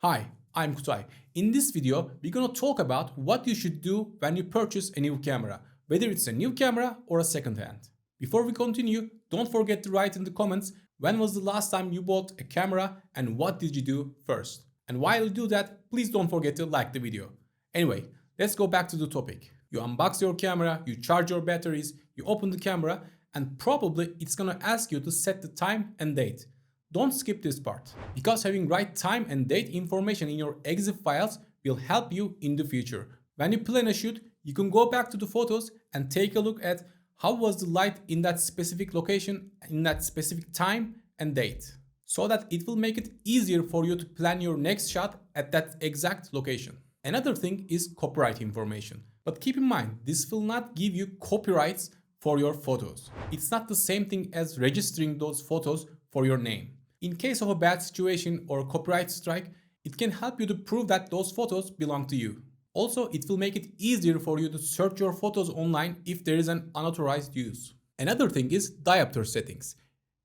Hi, I'm Kutay. In this video, we're gonna talk about what you should do when you purchase a new camera, whether it's a new camera or a second hand. Before we continue, don't forget to write in the comments when was the last time you bought a camera and what did you do first. And while you do that, please don't forget to like the video. Anyway, let's go back to the topic. You unbox your camera, you charge your batteries, you open the camera, and probably it's gonna ask you to set the time and date. Don't skip this part, because having right time and date information in your EXIF files will help you in the future. When you plan a shoot, you can go back to the photos and take a look at how was the light in that specific location, in that specific time and date, so that it will make it easier for you to plan your next shot at that exact location. Another thing is copyright information. But keep in mind, this will not give you copyrights for your photos. It's not the same thing as registering those photos for your name. In case of a bad situation or a copyright strike, it can help you to prove that those photos belong to you. Also, it will make it easier for you to search your photos online if there is an unauthorized use. Another thing is diopter settings.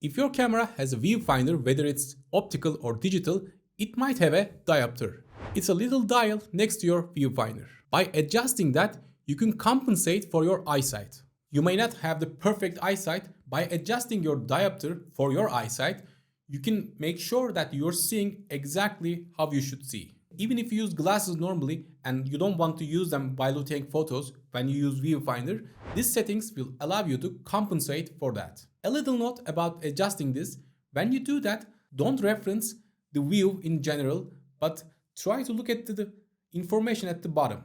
If your camera has a viewfinder, whether it's optical or digital, it might have a diopter. It's a little dial next to your viewfinder. By adjusting that, you can compensate for your eyesight. You may not have the perfect eyesight. By adjusting your diopter for your eyesight, you can make sure that you're seeing exactly how you should see. Even if you use glasses normally and you don't want to use them while you take photos when you use viewfinder, these settings will allow you to compensate for that. A little note about adjusting this: when you do that, don't reference the view in general, but try to look at the information at the bottom.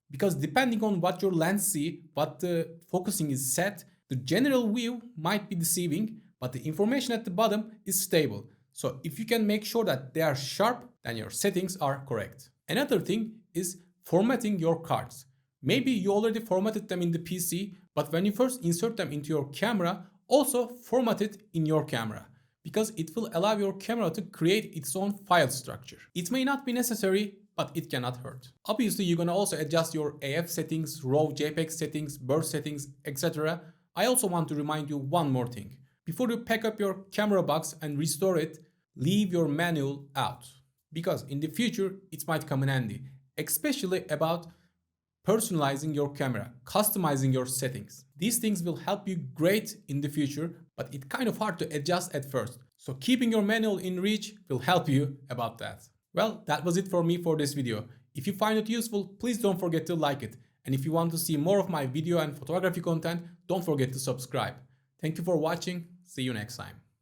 Because depending on what your lens see, what the focusing is set, the general view might be deceiving, but the information at the bottom is stable. So if you can make sure that they are sharp, then your settings are correct. Another thing is formatting your cards. Maybe you already formatted them in the PC, but when you first insert them into your camera, also format it in your camera, because it will allow your camera to create its own file structure. It may not be necessary, but it cannot hurt. Obviously, you're gonna also adjust your AF settings, RAW, JPEG settings, burst settings, etc. I also want to remind you one more thing. Before you pack up your camera box and restore it, leave your manual out, because in the future it might come in handy, especially about personalizing your camera, customizing your settings. These things will help you great in the future, but it's kind of hard to adjust at first. So keeping your manual in reach will help you about that. Well, that was it for me for this video. If you find it useful, please don't forget to like it. And if you want to see more of my video and photography content, don't forget to subscribe. Thank you for watching. See you next time.